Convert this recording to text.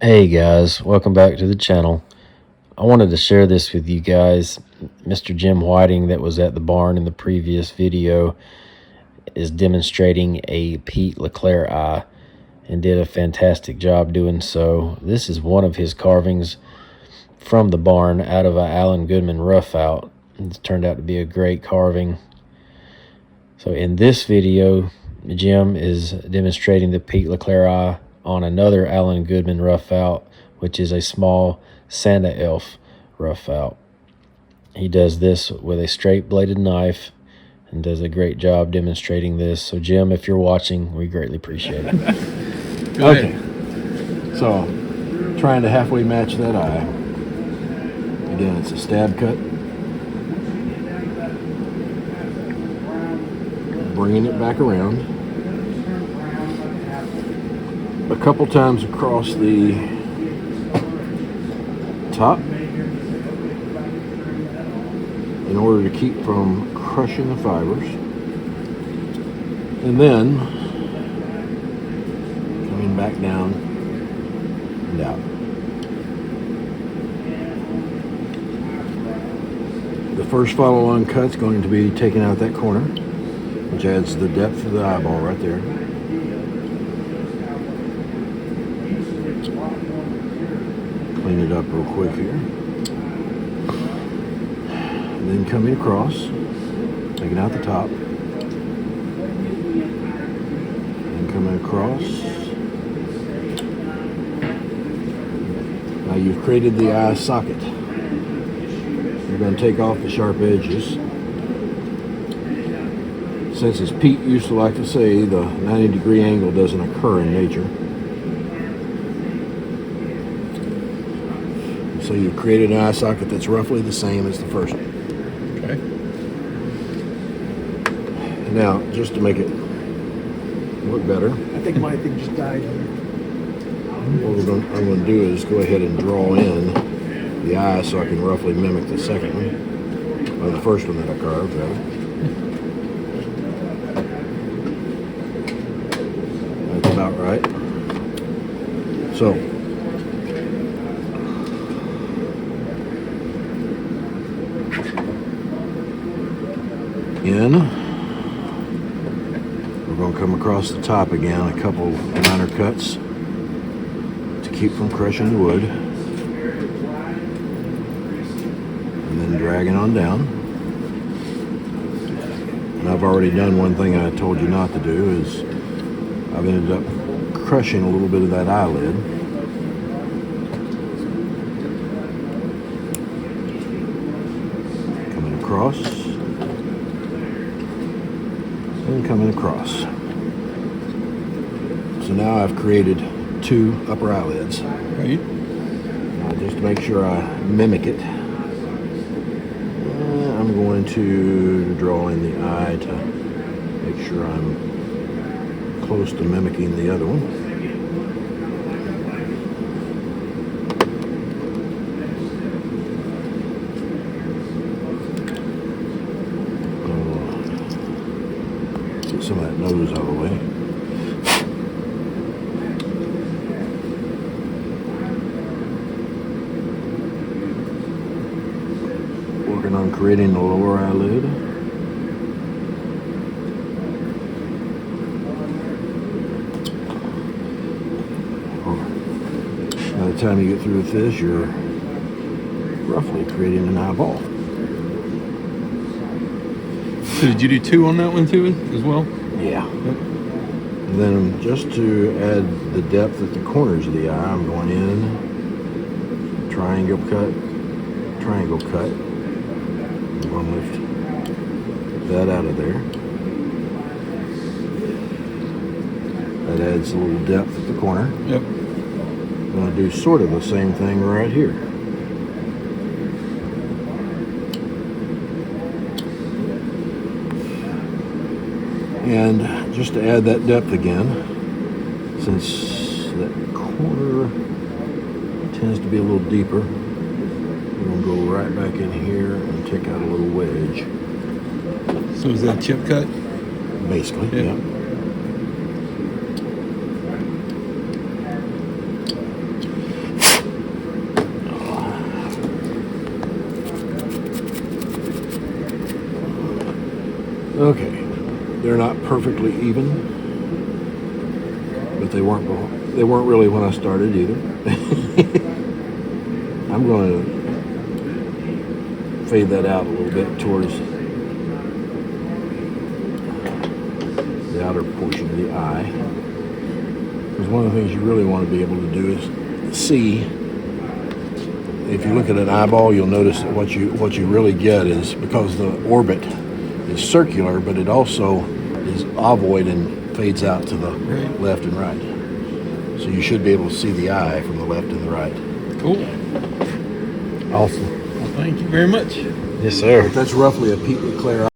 Hey guys, welcome back to the channel. I wanted to share this with you guys. Mr. Jim Whiting that was at the barn in the previous video is demonstrating a Pete Leclair eye and did a fantastic job doing so. This is one of his carvings from the barn out of an Alan Goodman rough out. It's turned out to be a great carving. So in this video, Jim is demonstrating the Pete Leclair eye on another Alan Goodman rough out, which is a small Santa elf rough out. He does this with a straight bladed knife and does a great job demonstrating this. So Jim, if you're watching, we greatly appreciate it. Okay, so trying to halfway match that eye. Again, it's a stab cut. Bringing it back around a couple times across the top in order to keep from crushing the fibers, and then coming back down and out. The first follow-on cut's going to be taking out that corner, which adds the depth of the eyeball right there. Clean it up real quick here. And then coming across, taking out the top. And coming across. Now you've created the eye socket. You're going to take off the sharp edges. Since, as Pete used to like to say, the 90-degree angle doesn't occur in nature. So you've created an eye socket that's roughly the same as the first one. Okay. Now, just to make it look better, I think my thing just died. what I'm going to do is go ahead and draw in the eye so I can roughly mimic the second one, or the first one that I carved, rather. That's about right. So, in, we're going to come across the top again, a couple minor cuts to keep from crushing the wood, and then dragging on down. And I've already done one thing I told you not to do, is I've ended up crushing a little bit of that eyelid. Coming across. And coming across. So now I've created two upper eyelids. Right. Now, just to make sure I mimic it, I'm going to draw in the eye to make sure I'm close to mimicking the other one. Get some of that nose out of the way. Working on creating the lower eyelid. By the time you get through with this, you're roughly creating an eyeball. So did you do two on that one too as well? Yeah. And then just to add the depth at the corners of the eye, I'm going in, triangle cut, triangle cut. I'm going to lift that out of there. That adds a little depth at the corner. Yep. I'm going to do sort of the same thing right here. And just to add that depth again, since that corner tends to be a little deeper, we're going to go right back in here and take out a little wedge. So is that chip cut? Basically, Yeah. yeah. Okay, they're not perfectly even, but they weren't really when I started either. I'm going to fade that out a little bit towards the outer portion of the eye, because one of the things you really want to be able to do is see. If you look at an eyeball, you'll notice that what you really get is, because the orbit is circular, but it also is ovoid and fades out to the left and right. So you should be able to see the eye from the left and the right. Cool. Awesome. Well, thank you very much. Yes, sir. That's roughly a Pete Leclair